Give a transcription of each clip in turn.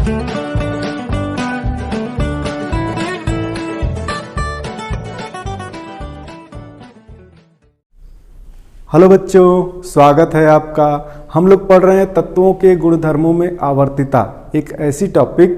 Hello बच्चों, स्वागत है आपका। हम लोग पढ़ रहे हैं तत्वों के गुणधर्मों में आवर्तिता, एक ऐसी टॉपिक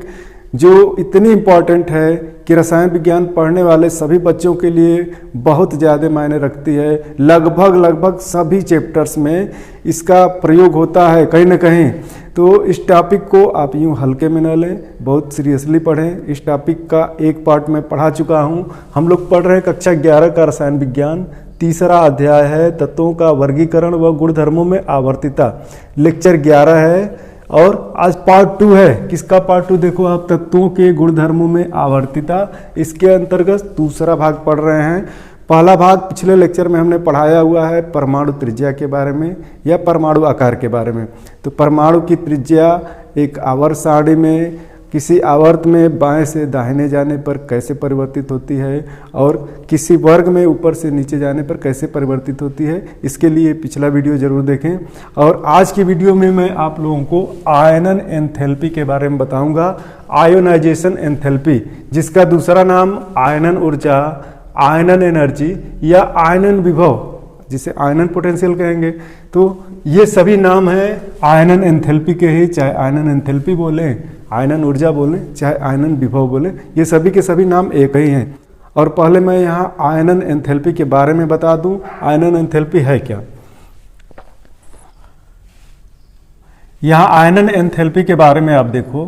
जो इतनी इम्पॉर्टेंट है कि रसायन विज्ञान पढ़ने वाले सभी बच्चों के लिए बहुत ज़्यादा मायने रखती है। लगभग सभी चैप्टर्स में इसका प्रयोग होता है कहीं ना कहीं। तो इस टॉपिक को आप यूँ हल्के में न लें, बहुत सीरियसली पढ़ें। इस टॉपिक का एक पार्ट मैं पढ़ा चुका हूँ। हम लोग पढ़ रहे हैं कक्षा 11 का रसायन विज्ञान, तीसरा अध्याय है तत्वों का वर्गीकरण व गुणधर्मों में आवर्तिता। लेक्चर 11 है और आज पार्ट 2 है। किसका पार्ट 2? देखो आप, तत्वों के गुणधर्मों में आवर्तिता। इसके अंतर्गत दूसरा भाग पढ़ रहे हैं। पहला भाग पिछले लेक्चर में हमने पढ़ाया हुआ है परमाणु त्रिज्या के बारे में या परमाणु आकार के बारे में। तो परमाणु की त्रिज्या एक आवर्त सारणी में किसी आवर्त में बाएं से दाहिने जाने पर कैसे परिवर्तित होती है और किसी वर्ग में ऊपर से नीचे जाने पर कैसे परिवर्तित होती है, इसके लिए पिछला वीडियो जरूर देखें। और आज की वीडियो में मैं आप लोगों को आयनन एंथैल्पी के बारे में बताऊंगा। आयोनाइजेशन एंथैल्पी, जिसका दूसरा नाम आयनन ऊर्जा, आयनन एनर्जी या आयनन विभव, जिसे आयनन पोटेंशियल कहेंगे। तो ये सभी नाम हैं आयनन एंथैल्पी के ही, चाहे आयनन एंथैल्पी बोलें, आयनन ऊर्जा बोलें, चाहे आयनन विभव बोलें, ये सभी के सभी नाम एक ही हैं। और पहले मैं यहाँ आयनन एंथैल्पी के बारे में बता दूं, आयनन एंथैल्पी है क्या। यहाँ आयनन एंथैल्पी के बारे में आप देखो,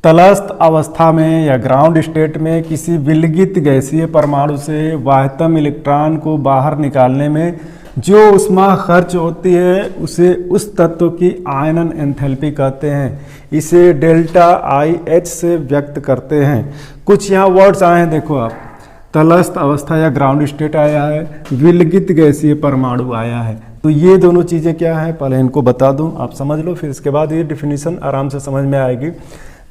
तलस्थ अवस्था में या ग्राउंड स्टेट में किसी विलगित गैसीय परमाणु से बाह्यतम इलेक्ट्रॉन को बाहर निकालने में जो ऊष्मा खर्च होती है उसे उस तत्व की आयनन एंथैल्पी कहते हैं। इसे डेल्टा आई एच से व्यक्त करते हैं। कुछ यहाँ वर्ड्स आए हैं, देखो आप, तलस्थ अवस्था या ग्राउंड स्टेट आया है, विलगित गैसीय परमाणु आया है। तो ये दोनों चीज़ें क्या हैं, पहले इनको बता दूं, आप समझ लो, फिर इसके बाद ये डिफिनीशन आराम से समझ में आएगी।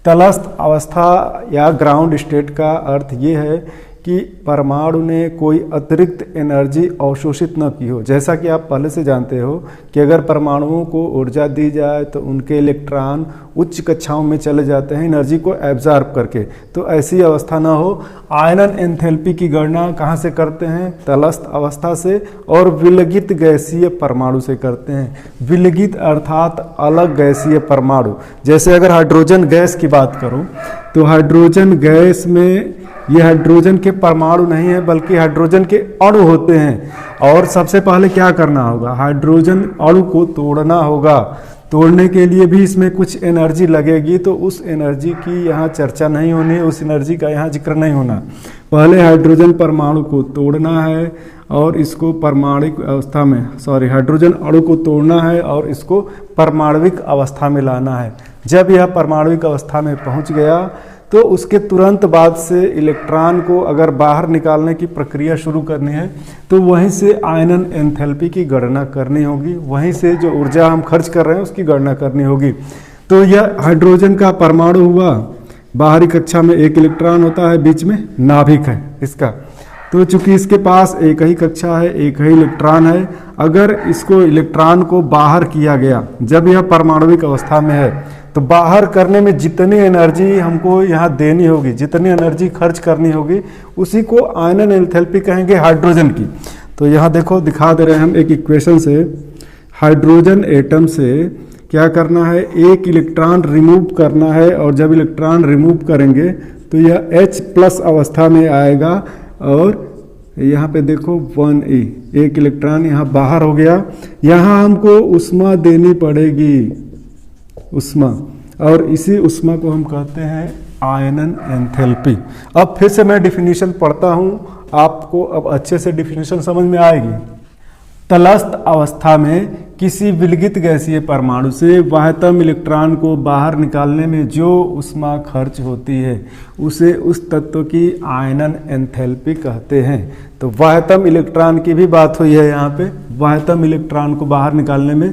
तलस्थ अवस्था या ग्राउंड स्टेट का अर्थ ये है कि परमाणु ने कोई अतिरिक्त एनर्जी अवशोषित न की हो। जैसा कि आप पहले से जानते हो कि अगर परमाणुओं को ऊर्जा दी जाए तो उनके इलेक्ट्रॉन उच्च कक्षाओं में चले जाते हैं एनर्जी को एब्जॉर्ब करके। तो ऐसी अवस्था ना हो। आयनन एंथैल्पी की गणना कहाँ से करते हैं? तलस्थ अवस्था से और विलगित गैसीय परमाणु से करते हैं। विलगित अर्थात अलग गैसीय परमाणु। जैसे अगर हाइड्रोजन गैस की बात करूँ तो हाइड्रोजन गैस में ये हाइड्रोजन के परमाणु नहीं है बल्कि हाइड्रोजन के अणु होते हैं। और सबसे पहले क्या करना होगा? हाइड्रोजन अणु को तोड़ना होगा। तोड़ने के लिए भी इसमें कुछ एनर्जी लगेगी, तो उस एनर्जी की यहाँ चर्चा नहीं होनी, उस एनर्जी का यहाँ जिक्र नहीं होना। पहले हाइड्रोजन परमाणु को तोड़ना है और इसको परमाणुक अवस्था में, हाइड्रोजन अणु को तोड़ना है और इसको परमाणविक अवस्था में लाना है। जब यह परमाणविक अवस्था में पहुँच गया तो उसके तुरंत बाद से इलेक्ट्रॉन को अगर बाहर निकालने की प्रक्रिया शुरू करनी है तो वहीं से आयनन एंथैल्पी की गणना करनी होगी। वहीं से जो ऊर्जा हम खर्च कर रहे हैं उसकी गणना करनी होगी। तो यह हाइड्रोजन का परमाणु हुआ, बाहरी कक्षा में एक इलेक्ट्रॉन होता है, बीच में नाभिक है इसका। तो चूंकि इसके पास एक ही कक्षा है, एक ही इलेक्ट्रॉन है, अगर इसको इलेक्ट्रॉन को बाहर किया गया जब यह परमाणुविक अवस्था में है तो बाहर करने में जितनी एनर्जी हमको यहाँ देनी होगी, जितनी एनर्जी खर्च करनी होगी, उसी को आयनन एंथैल्पी कहेंगे हाइड्रोजन की। तो यहाँ देखो, दिखा दे रहे हैं हम एक इक्वेशन से। हाइड्रोजन एटम से क्या करना है? एक इलेक्ट्रॉन रिमूव करना है और जब इलेक्ट्रॉन रिमूव करेंगे तो यह H+ अवस्था में आएगा और यहाँ पे देखो 1e, एक इलेक्ट्रॉन यहाँ बाहर हो गया। यहाँ हमको ऊष्मा देनी पड़ेगी, ऊष्मा, और इसी ऊष्मा को हम कहते हैं आयनन एंथैल्पी। अब फिर से मैं डिफिनीशन पढ़ता हूँ, आपको अब अच्छे से डिफिनीशन समझ में आएगी। तलस्थ अवस्था में किसी विलगित गैसीय परमाणु से बाह्यतम इलेक्ट्रॉन को बाहर निकालने में जो ऊष्मा खर्च होती है उसे उस तत्व की आयनन एंथैल्पी कहते हैं। तो बाह्यतम इलेक्ट्रॉन की भी बात हुई है यहाँ पे, बाह्यतम इलेक्ट्रॉन को बाहर निकालने में।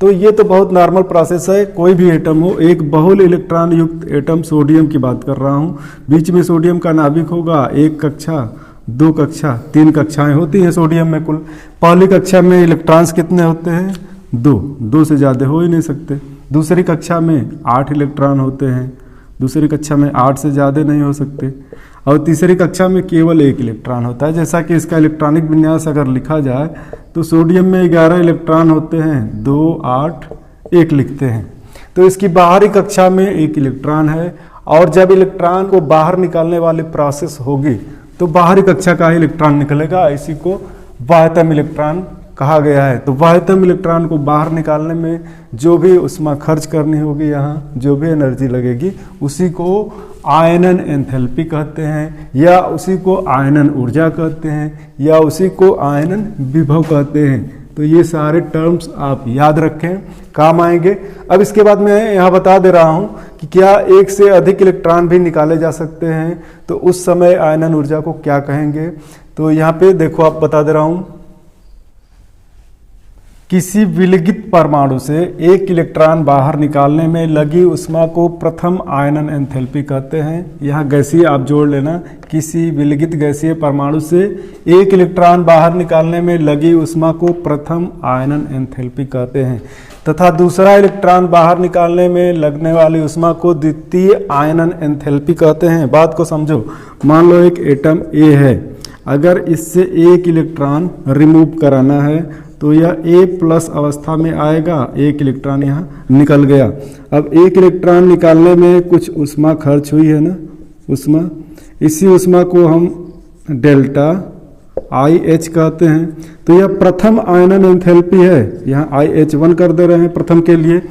तो ये तो बहुत नॉर्मल प्रोसेस है, कोई भी एटम हो, एक बहुल इलेक्ट्रॉन युक्त एटम, सोडियम की बात कर रहा हूँ, बीच में सोडियम का नाभिक होगा, एक कक्षा, दो कक्षा, तीन कक्षाएं होती हैं सोडियम में कुल। पहली कक्षा में इलेक्ट्रॉन्स कितने होते हैं? दो से ज़्यादा हो ही नहीं सकते। दूसरी कक्षा में 8 इलेक्ट्रॉन होते हैं, दूसरी कक्षा में 8 से ज़्यादा नहीं हो सकते, और तीसरी कक्षा में केवल 1 इलेक्ट्रॉन होता है। जैसा कि इसका इलेक्ट्रॉनिक विन्यास अगर लिखा जाए तो सोडियम में 11 इलेक्ट्रॉन होते हैं, 2, 8, 1 लिखते हैं। तो इसकी बाहरी कक्षा में 1 इलेक्ट्रॉन है, और जब इलेक्ट्रॉन को बाहर निकालने वाली प्रोसेस होगी तो बाहरी कक्षा का ही इलेक्ट्रॉन निकलेगा। इसी को बाह्यतम इलेक्ट्रॉन कहा गया है। तो बाह्यतम इलेक्ट्रॉन को बाहर निकालने में जो भी ऊष्मा खर्च करनी होगी, यहाँ जो भी एनर्जी लगेगी, उसी को आयनन एंथैल्पी कहते हैं, या उसी को आयनन ऊर्जा कहते हैं, या उसी को आयनन विभव कहते हैं। तो ये सारे टर्म्स आप याद रखें, काम आएंगे। अब इसके बाद मैं यहाँ बता दे रहा हूँ कि क्या एक से अधिक इलेक्ट्रॉन भी निकाले जा सकते हैं, तो उस समय आयनन ऊर्जा को क्या कहेंगे। तो यहाँ पे देखो, आप बता दे रहा हूँ, किसी विलगित परमाणु से 1 इलेक्ट्रॉन बाहर निकालने में लगी ऊष्मा को प्रथम आयनन एंथैल्पी कहते हैं। यहाँ गैसीय आप जोड़ लेना, किसी विलगित गैसीय परमाणु से 1 इलेक्ट्रॉन बाहर निकालने में लगी ऊष्मा को प्रथम आयनन एंथैल्पी कहते हैं, तथा दूसरा इलेक्ट्रॉन बाहर निकालने में लगने वाली ऊष्मा को द्वितीय आयनन एंथैल्पी कहते हैं। बात को समझो, मान लो एक एटम ए है, अगर इससे 1 इलेक्ट्रॉन रिमूव कराना है तो यह A+ अवस्था में आएगा, 1 इलेक्ट्रॉन यहाँ निकल गया। अब 1 इलेक्ट्रॉन निकालने में कुछ ऊष्मा खर्च हुई है ना, ऊष्मा, इसी ऊष्मा को हम डेल्टा IH कहते हैं। तो यह प्रथम आयनन एंथैल्पी है, यहाँ IH1 कर दे रहे हैं प्रथम के लिए।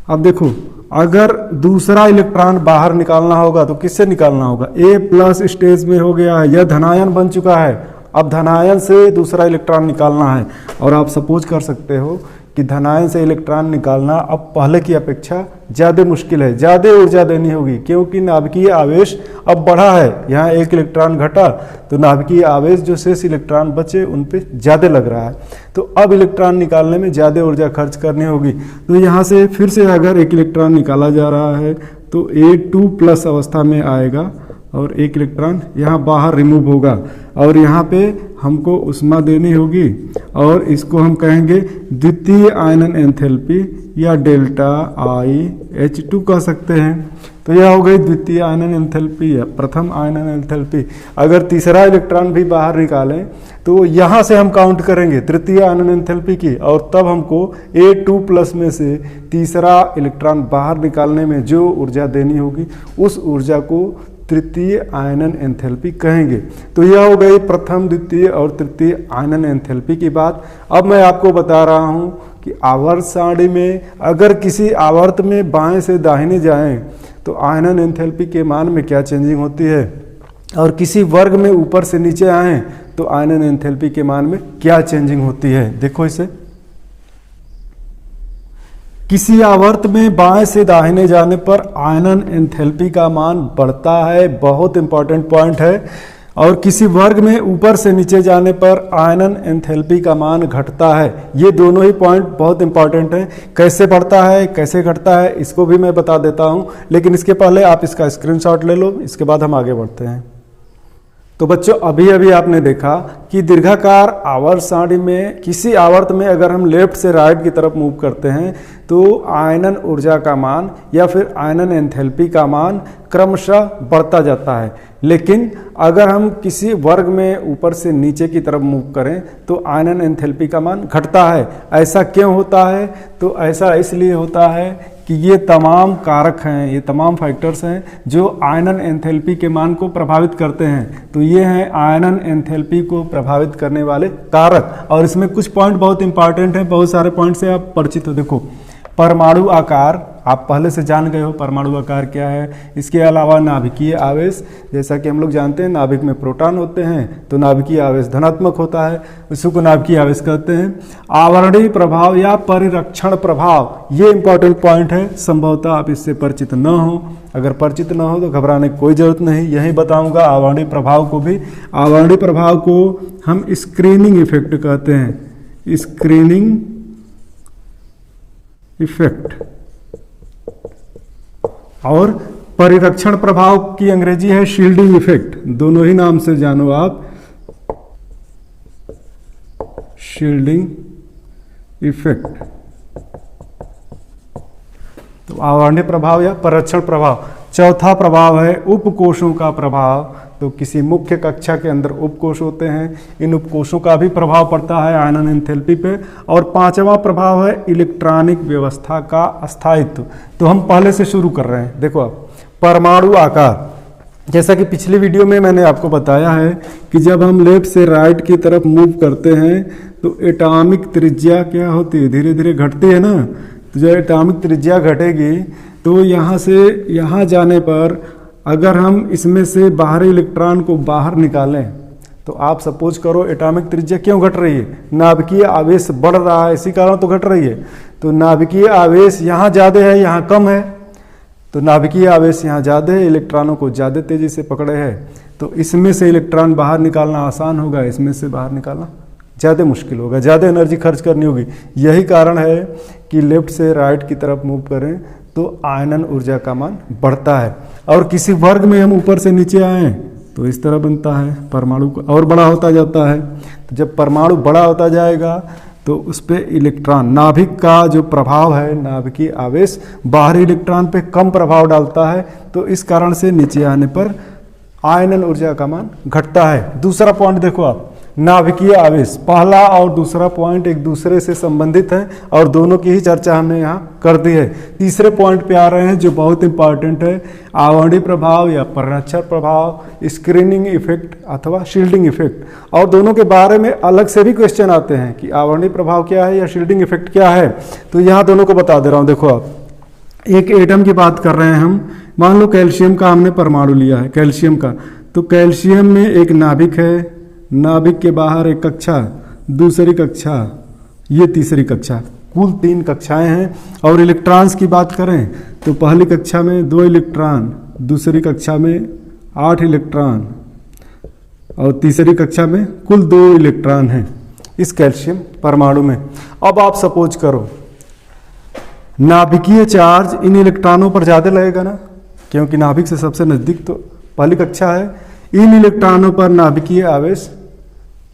अब देखो, अगर दूसरा इलेक्ट्रॉन बाहर निकालना होगा तो किससे निकालना होगा, A+ स्टेज में हो गया है, यह धनायन बन चुका है। अब धनायन से दूसरा इलेक्ट्रॉन निकालना है, और आप सपोज कर सकते हो कि धनायन से इलेक्ट्रॉन निकालना अब पहले की अपेक्षा ज़्यादा मुश्किल है, ज़्यादा ऊर्जा देनी होगी, क्योंकि नाभिकीय आवेश अब बढ़ा है। यहाँ 1 इलेक्ट्रॉन घटा तो नाभिकीय आवेश जो शेष इलेक्ट्रॉन बचे उन पे ज़्यादा लग रहा है, तो अब इलेक्ट्रॉन निकालने में ज़्यादा ऊर्जा खर्च करनी होगी। तो यहाँ से फिर से अगर 1 इलेक्ट्रॉन निकाला जा रहा है तो A2+ अवस्था में आएगा, और 1 इलेक्ट्रॉन यहाँ बाहर रिमूव होगा, और यहाँ पे हमको ऊष्मा देनी होगी, और इसको हम कहेंगे द्वितीय आयनन एंथैल्पी, या डेल्टा IH2 कह सकते हैं। तो यह हो गई द्वितीय आयनन एंथैल्पी या प्रथम आयनन एंथैल्पी। अगर तीसरा इलेक्ट्रॉन भी बाहर निकालें तो यहाँ से हम काउंट करेंगे तृतीय आयनन एंथैल्पी की, और तब हमको A2+ में से तीसरा इलेक्ट्रॉन बाहर निकालने में जो ऊर्जा देनी होगी उस ऊर्जा को तृतीय आयनन एंथैल्पी कहेंगे। तो यह हो गई प्रथम, द्वितीय और तृतीय आयनन एंथैल्पी की बात। अब मैं आपको बता रहा हूं कि आवर्त सारणी में अगर किसी आवर्त में बाएं से दाहिने जाएं तो आयनन एंथैल्पी के मान में क्या चेंजिंग होती है, और किसी वर्ग में ऊपर से नीचे आएं तो आयनन एंथैल्पी के मान में क्या चेंजिंग होती है। देखो इसे, किसी आवर्त में बाएं से दाहिने जाने पर आयनन एंथैल्पी का मान बढ़ता है, बहुत इंपॉर्टेंट पॉइंट है, और किसी वर्ग में ऊपर से नीचे जाने पर आयनन एंथैल्पी का मान घटता है। ये दोनों ही पॉइंट बहुत इंपॉर्टेंट हैं। कैसे बढ़ता है, कैसे घटता है, इसको भी मैं बता देता हूं, लेकिन इसके पहले आप इसका स्क्रीनशॉट ले लो, इसके बाद हम आगे बढ़ते हैं। तो बच्चों, अभी अभी आपने देखा कि दीर्घाकार आवर्त सारणी में किसी आवर्त में अगर हम लेफ्ट से राइट की तरफ मूव करते हैं तो आयनन ऊर्जा का मान या फिर आयनन एंथैल्पी का मान क्रमशः बढ़ता जाता है। लेकिन अगर हम किसी वर्ग में ऊपर से नीचे की तरफ मूव करें तो आयनन एंथैल्पी का मान घटता है। ऐसा क्यों होता है? तो ऐसा इसलिए होता है कि ये तमाम कारक हैं, ये तमाम फैक्टर्स हैं जो आयनन एंथैल्पी के मान को प्रभावित करते हैं। तो ये हैं आयनन एंथैल्पी को प्रभावित करने वाले कारक, और इसमें कुछ पॉइंट बहुत इंपॉर्टेंट हैं, बहुत सारे पॉइंट से आप परिचित हो। देखो, परमाणु आकार आप पहले से जान गए हो, परमाणु आकार क्या है। इसके अलावा नाभिकीय आवेश, जैसा कि हम लोग जानते हैं नाभिक में प्रोटॉन होते हैं तो नाभिकीय आवेश धनात्मक होता है, इसी को नाभिकीय आवेश कहते हैं। आवरणीय प्रभाव या परिरक्षण प्रभाव, ये इंपॉर्टेंट पॉइंट है, संभवतः आप इससे परिचित न हो। अगर परिचित न हो तो घबराने की कोई जरूरत नहीं, यही बताऊंगा आवरणीय प्रभाव को भी। आवरणीय प्रभाव को हम स्क्रीनिंग इफेक्ट कहते हैं, स्क्रीनिंग इफेक्ट, और परिरक्षण प्रभाव की अंग्रेजी है शील्डिंग इफेक्ट। दोनों ही नाम से जानो आप, शील्डिंग इफेक्ट। तो आवरणीय प्रभाव या परिरक्षण प्रभाव, चौथा प्रभाव है उपकोषों का प्रभाव। तो किसी मुख्य कक्षा के अंदर उपकोष होते हैं, इन उपकोषों का भी प्रभाव पड़ता है आयनन एंथैल्पी पे। और पांचवा प्रभाव है इलेक्ट्रॉनिक व्यवस्था का अस्थायित्व। तो हम पहले से शुरू कर रहे हैं। देखो अब परमाणु आकार, जैसा कि पिछली वीडियो में मैंने आपको बताया है कि जब हम लेफ्ट से राइट की तरफ मूव करते हैं तो एटॉमिक त्रिज्या क्या होती है, धीरे धीरे घटती है ना। तो जब एटॉमिक त्रिज्या घटेगी तो यहाँ से यहाँ जाने पर अगर हम इसमें से बाहरी इलेक्ट्रॉन को बाहर निकालें तो आप सपोज करो एटॉमिक त्रिज्या क्यों घट रही है, नाभिकीय आवेश बढ़ रहा है, इसी कारण तो घट रही है। तो नाभिकीय आवेश यहाँ ज़्यादा है, यहाँ कम है। तो नाभिकीय आवेश यहाँ ज़्यादा है, इलेक्ट्रॉनों को ज़्यादा तेज़ी से पकड़े है, तो इसमें से इलेक्ट्रॉन बाहर निकालना आसान होगा, इसमें से बाहर निकालना ज़्यादा मुश्किल होगा, ज़्यादा एनर्जी खर्च करनी होगी। यही कारण है कि लेफ्ट से राइट की तरफ मूव करें तो आयनन ऊर्जा का मान बढ़ता है। और किसी वर्ग में हम ऊपर से नीचे आएँ तो इस तरह बनता है, परमाणु और बड़ा होता जाता है। तो जब परमाणु बड़ा होता जाएगा तो उस पर इलेक्ट्रॉन, नाभिक का जो प्रभाव है, नाभिकीय आवेश बाहरी इलेक्ट्रॉन पे कम प्रभाव डालता है, तो इस कारण से नीचे आने पर आयनन ऊर्जा का मान घटता है। दूसरा पॉइंट देखो आप, नाभिकीय आवेश, पहला और दूसरा पॉइंट एक दूसरे से संबंधित है और दोनों की ही चर्चा हमने यहाँ कर दी है। तीसरे पॉइंट पे आ रहे हैं जो बहुत इंपॉर्टेंट है, आवरणीय प्रभाव या परिरक्षण प्रभाव, स्क्रीनिंग इफेक्ट अथवा शील्डिंग इफेक्ट। और दोनों के बारे में अलग से भी क्वेश्चन आते हैं कि आवरणीय प्रभाव क्या है या शील्डिंग इफेक्ट क्या है। तो यहाँ दोनों को बता दे रहा हूँ। देखो आप, एक एटम की बात कर रहे हैं हम, मान लो कैल्शियम का हमने परमाणु लिया है, कैल्शियम का। तो कैल्शियम में एक नाभिक है, नाभिक के बाहर एक कक्षा, दूसरी कक्षा, ये तीसरी कक्षा, कुल 3 कक्षाएं हैं। और इलेक्ट्रॉन्स की बात करें तो पहली कक्षा में 2 इलेक्ट्रॉन, दूसरी कक्षा में 8 इलेक्ट्रॉन और तीसरी कक्षा में कुल 2 इलेक्ट्रॉन हैं इस कैल्शियम परमाणु में। अब आप सपोज करो नाभिकीय चार्ज इन इलेक्ट्रॉनों पर ज़्यादा लगेगा ना, क्योंकि नाभिक से सबसे नज़दीक तो पहली कक्षा है। इन इलेक्ट्रॉनों पर नाभिकीय आवेश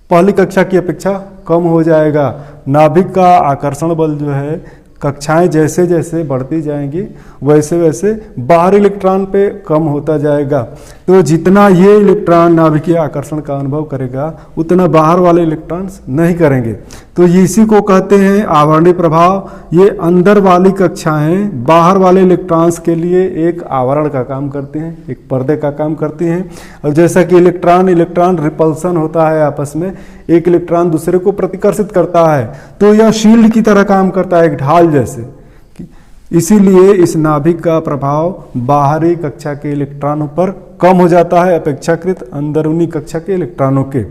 पहली कक्षा की अपेक्षा कम हो जाएगा। नाभिक का आकर्षण बल जो है, कक्षाएं जैसे जैसे बढ़ती जाएंगी वैसे वैसे बाहर इलेक्ट्रॉन पे कम होता जाएगा। तो जितना ये इलेक्ट्रॉन नाभिकीय आकर्षण का अनुभव करेगा उतना बाहर वाले इलेक्ट्रॉन्स नहीं करेंगे। तो इसी को कहते हैं आवरणीय प्रभाव। ये अंदर वाली कक्षाएं बाहर वाले इलेक्ट्रॉन्स के लिए एक आवरण का काम करती हैं, एक पर्दे का काम करती हैं। और जैसा कि इलेक्ट्रॉन रिपल्सन होता है, आपस में एक इलेक्ट्रॉन दूसरे को प्रतिकर्षित करता है, तो यह शील्ड की तरह काम करता है, एक ढाल जैसे। इसीलिए इस नाभिक का प्रभाव बाहरी कक्षा के इलेक्ट्रॉनों पर कम हो जाता है अपेक्षाकृत अंदरूनी कक्षा के इलेक्ट्रॉनों के।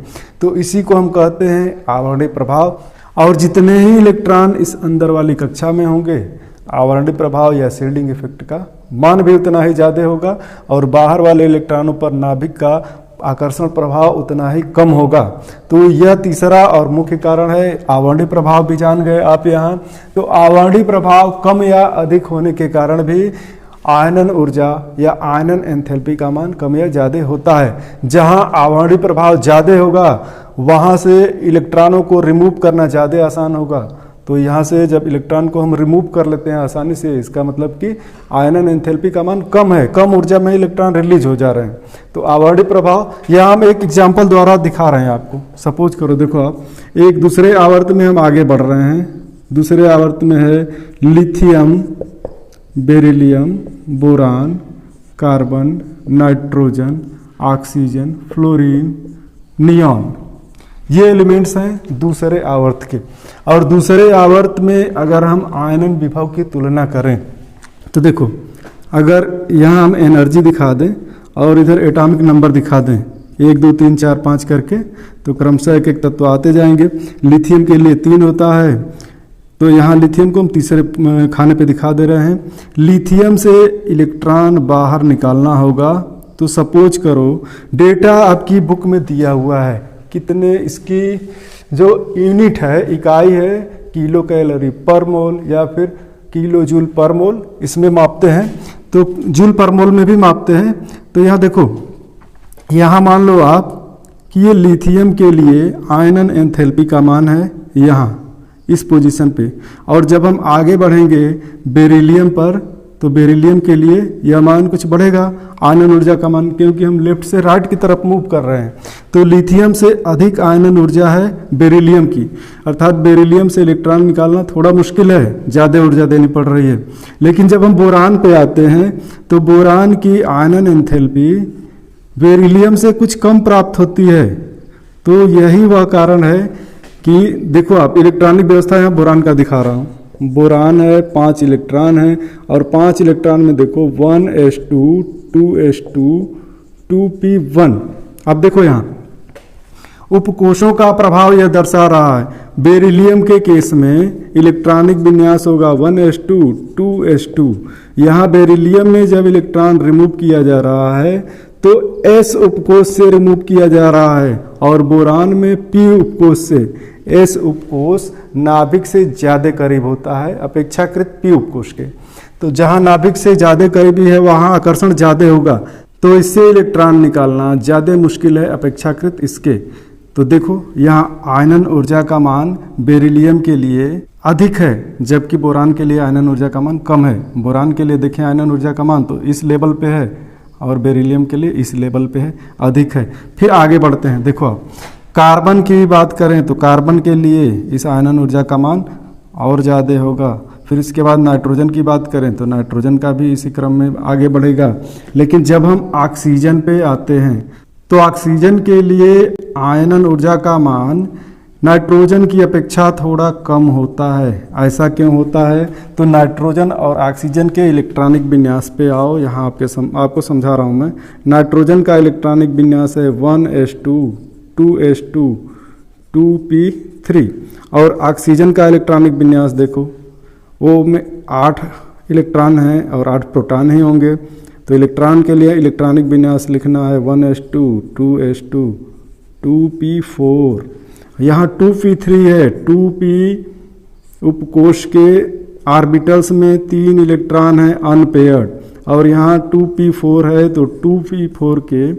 तो इसी को हम कहते हैं आवरणीय प्रभाव। और जितने ही इलेक्ट्रॉन इस अंदर वाली कक्षा में होंगे, आवरणीय प्रभाव या शील्डिंग इफेक्ट का मान भी उतना ही ज़्यादा होगा और बाहर वाले इलेक्ट्रॉनों पर नाभिक का आकर्षण प्रभाव उतना ही कम होगा। तो यह तीसरा और मुख्य कारण है। आवरणीय प्रभाव भी जान गए आप यहाँ। तो आवरणीय प्रभाव कम या अधिक होने के कारण भी आयनन ऊर्जा या आयनन एंथैल्पी का मान कम या ज़्यादा होता है। जहाँ आवरणीय प्रभाव ज़्यादा होगा वहाँ से इलेक्ट्रॉनों को रिमूव करना ज़्यादा आसान होगा। तो यहाँ से जब इलेक्ट्रॉन को हम रिमूव कर लेते हैं आसानी से, इसका मतलब कि आयनन एंथैल्पी का मान कम है, कम ऊर्जा में इलेक्ट्रॉन रिलीज हो जा रहे हैं। तो आवरणीय प्रभाव यहाँ हम एक एग्जाम्पल द्वारा दिखा रहे हैं आपको। सपोज करो, देखो आप, एक दूसरे आवर्त में हम आगे बढ़ रहे हैं। दूसरे आवर्त में है lithium, beryllium, boron, carbon, nitrogen, oxygen, fluorine, neon. ये एलिमेंट्स हैं दूसरे आवर्त के। और दूसरे आवर्त में अगर हम आयनन विभव की तुलना करें तो देखो, अगर यहाँ हम एनर्जी दिखा दें और इधर एटॉमिक नंबर दिखा दें 1 2 3 4 5 करके, तो क्रमशः एक एक तत्व आते जाएंगे। लिथियम के लिए 3 होता है, तो यहाँ लिथियम को हम तीसरे खाने पे दिखा दे रहे हैं। लिथियम से इलेक्ट्रॉन बाहर निकालना होगा। तो सपोज करो डेटा आपकी बुक में दिया हुआ है, कितने इसकी जो यूनिट है, इकाई है, किलो कैलोरी पर मोल या फिर किलो जूल पर मोल, इसमें मापते हैं। तो जूल पर मोल में भी मापते हैं। तो यहाँ देखो, यहाँ मान लो आप कि ये लिथियम के लिए आयनन एंथैल्पी का मान है यहाँ इस पोजीशन पे। और जब हम आगे बढ़ेंगे बेरिलियम पर तो बेरिलियम के लिए यह मान कुछ बढ़ेगा, आयनन ऊर्जा का मान, क्योंकि हम लेफ्ट से राइट की तरफ मूव कर रहे हैं। तो लिथियम से अधिक आयनन ऊर्जा है बेरिलियम की, अर्थात बेरिलियम से इलेक्ट्रॉन निकालना थोड़ा मुश्किल है, ज़्यादा ऊर्जा देनी पड़ रही है। लेकिन जब हम बोरान पे आते हैं तो बोरान की आयनन एंथैल्पी बेरिलियम से कुछ कम प्राप्त होती है। तो यही वह कारण है कि देखो आप इलेक्ट्रॉनिक व्यवस्था यहाँ बोरान का दिखा रहा हूँ। बोरान है, 5 इलेक्ट्रॉन है और 5 इलेक्ट्रॉन में देखो 1s2 2s2 2p1। अब देखो यहाँ उपकोषों का प्रभाव यह दर्शा रहा है। बेरिलियम के केस में इलेक्ट्रॉनिक विन्यास होगा 1s2 2s2। यहाँ बेरिलियम में जब इलेक्ट्रॉन रिमूव किया जा रहा है तो s उपकोष से रिमूव किया जा रहा है और बोरान में p उपकोष से। s उपकोष नाभिक से ज़्यादा करीब होता है अपेक्षाकृत p उपकोष के। तो जहाँ नाभिक से ज़्यादा करीबी है वहाँ आकर्षण ज़्यादा होगा, तो इससे इलेक्ट्रॉन निकालना ज़्यादा मुश्किल है अपेक्षाकृत इसके। तो देखो यहाँ आयनन ऊर्जा का मान बेरिलियम के लिए अधिक है, जबकि बोरान के लिए आयनन ऊर्जा का मान कम है। बोरान के लिए देखें आयनन ऊर्जा का मान तो इस लेवल पे है और बेरिलियम के लिए इस लेवल पे है, अधिक है। फिर आगे बढ़ते हैं। देखो आप कार्बन की बात करें तो कार्बन के लिए इस आयनन ऊर्जा का मान और ज़्यादा होगा। फिर इसके बाद नाइट्रोजन की बात करें तो नाइट्रोजन का भी इसी क्रम में आगे बढ़ेगा। लेकिन जब हम ऑक्सीजन पे आते हैं तो ऑक्सीजन के लिए आयनन ऊर्जा का मान नाइट्रोजन की अपेक्षा थोड़ा कम होता है। ऐसा क्यों होता है? तो नाइट्रोजन और ऑक्सीजन के इलेक्ट्रॉनिक विन्यास पे आओ। यहाँ आपको समझा रहा हूँ मैं। नाइट्रोजन का इलेक्ट्रॉनिक विन्यास है 1s2 2s2 2p3 और ऑक्सीजन का इलेक्ट्रॉनिक विन्यास देखो वो में 8 इलेक्ट्रॉन हैं और 8 प्रोटॉन ही होंगे। तो इलेक्ट्रॉन के लिए इलेक्ट्रॉनिक विन्यास लिखना है 1s2 2s2 2p4। यहाँ 2p3 है। 2p उपकोष के ऑर्बिटल्स में 3 इलेक्ट्रॉन हैं अनपेयर्ड और यहाँ 2p4 है। तो 2p4 के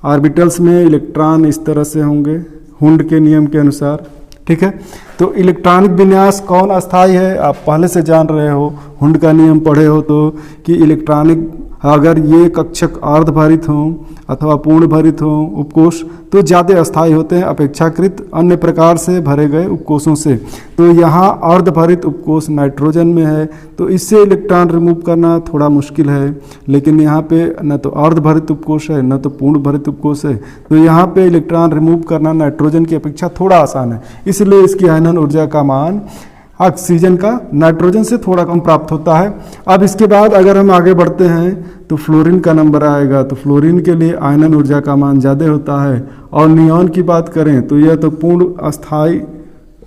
ऑर्बिटल्स में इलेक्ट्रॉन इस तरह से होंगे हुंड के नियम के अनुसार। ठीक है, तो इलेक्ट्रॉनिक विन्यास कौन अस्थायी है आप पहले से जान रहे हो, हुंड का नियम पढ़े हो तो, कि इलेक्ट्रॉनिक अगर ये कक्षक अर्धभरित हों अथवा पूर्ण भरित हों उपकोष तो ज़्यादा अस्थायी होते हैं अपेक्षाकृत अन्य प्रकार से भरे गए उपकोषों से। तो यहाँ अर्धभरित उपकोष नाइट्रोजन में है तो इससे इलेक्ट्रॉन रिमूव करना थोड़ा मुश्किल है। लेकिन यहाँ पे न तो अर्धभरित उपकोष है न तो पूर्ण भरित उपकोष है, तो यहाँ पे इलेक्ट्रॉन रिमूव करना नाइट्रोजन की अपेक्षा थोड़ा आसान है। इसलिए इसकी आयनन ऊर्जा का मान ऑक्सीजन का नाइट्रोजन से थोड़ा कम प्राप्त होता है। अब इसके बाद अगर हम आगे बढ़ते हैं तो फ्लोरीन का नंबर आएगा। तो फ्लोरीन के लिए आयनन ऊर्जा का मान ज़्यादा होता है। और नियॉन की बात करें तो यह तो पूर्ण अस्थायी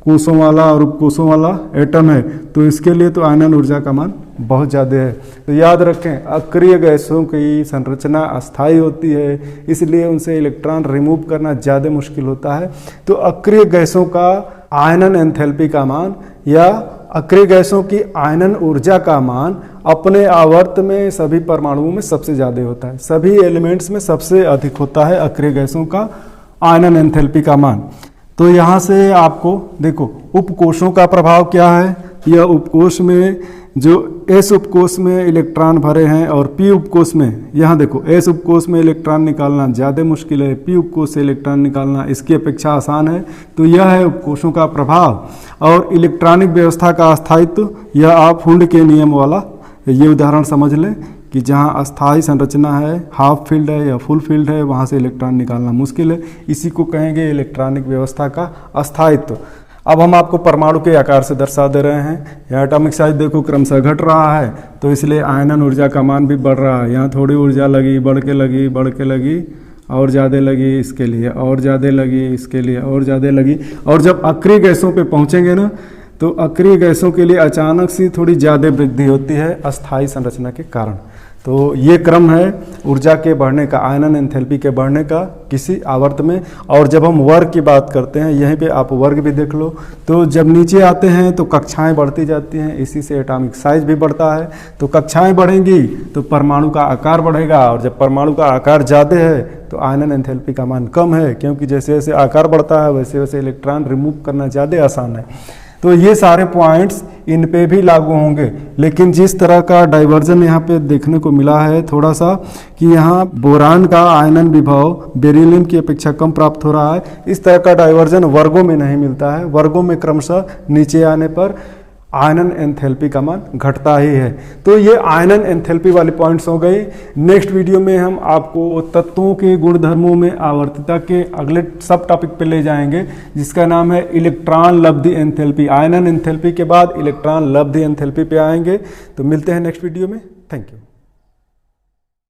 कोषों वाला और उपकोषों वाला एटम है, तो इसके लिए तो आयनन ऊर्जा का मान बहुत ज़्यादा है। तो याद रखें अक्रिय गैसों की संरचना अस्थायी होती है, इसलिए उनसे इलेक्ट्रॉन रिमूव करना ज़्यादा मुश्किल होता है। तो अक्रिय गैसों का आयनन एंथैल्पी का मान या अक्रिय गैसों की आयनन ऊर्जा का मान अपने आवर्त में सभी परमाणुओं में सबसे ज़्यादा होता है। सभी एलिमेंट्स में सबसे अधिक होता है अक्रिय गैसों का आयनन एंथैल्पी का मान। तो यहाँ से आपको देखो उपकोषों का प्रभाव क्या है। यह उपकोष में जो एस उपकोष में इलेक्ट्रॉन भरे हैं और पी उपकोष में, यहाँ देखो एस उपकोष में इलेक्ट्रॉन निकालना ज़्यादा मुश्किल है, पी उपकोष से इलेक्ट्रॉन निकालना इसकी अपेक्षा आसान है। तो यह है उपकोषों का प्रभाव। और इलेक्ट्रॉनिक व्यवस्था का अस्थायित्व, यह आप हुंड के नियम वाला ये उदाहरण समझ लें कि जहाँ अस्थायी संरचना है, हाफ फील्ड है या फुल फील्ड है, वहाँ से इलेक्ट्रॉन निकालना मुश्किल है। इसी को कहेंगे इलेक्ट्रॉनिक व्यवस्था का अस्थायित्व। अब हम आपको परमाणु के आकार से दर्शा दे रहे हैं। यह एटॉमिक साइज देखो क्रमशः घट रहा है, तो इसलिए आयनन ऊर्जा का मान भी बढ़ रहा है। यहाँ थोड़ी ऊर्जा लगी, बढ़ के लगी और ज़्यादा लगी इसके लिए, और ज़्यादा लगी इसके लिए, और ज़्यादा लगी। और जब अक्रिय गैसों पे पहुँचेंगे ना तो अक्रिय गैसों के लिए अचानक से थोड़ी ज़्यादा वृद्धि होती है अस्थायी संरचना के कारण। तो ये क्रम है ऊर्जा के बढ़ने का, आयनन एंथैल्पी के बढ़ने का किसी आवर्त में। और जब हम वर्ग की बात करते हैं, यहीं पे आप वर्ग भी देख लो, तो जब नीचे आते हैं तो कक्षाएं बढ़ती जाती हैं, इसी से एटॉमिक साइज भी बढ़ता है। तो कक्षाएं बढ़ेंगी तो परमाणु का आकार बढ़ेगा, और जब परमाणु का आकार ज़्यादा है तो आयनन एंथैल्पी का मान कम है, क्योंकि जैसे जैसे आकार बढ़ता है वैसे वैसे इलेक्ट्रॉन रिमूव करना ज़्यादा आसान है। तो ये सारे पॉइंट्स इन पे भी लागू होंगे। लेकिन जिस तरह का डाइवर्जन यहाँ पे देखने को मिला है थोड़ा सा, कि यहाँ बोरान का आयनन विभव बेरिलियम की अपेक्षा कम प्राप्त हो रहा है, इस तरह का डाइवर्जन वर्गों में नहीं मिलता है। वर्गों में क्रमशः नीचे आने पर आयनन एंथैल्पी का मान घटता ही है। तो ये आयनन एंथैल्पी वाले पॉइंट्स हो गए। नेक्स्ट वीडियो में हम आपको तत्वों के गुणधर्मों में आवर्तता के अगले सब टॉपिक पे ले जाएंगे, जिसका नाम है इलेक्ट्रॉन लब्धि एंथैल्पी। आयनन एंथैल्पी के बाद इलेक्ट्रॉन लब्धि एंथैल्पी पे आएंगे। तो मिलते हैं नेक्स्ट वीडियो में। Thank you.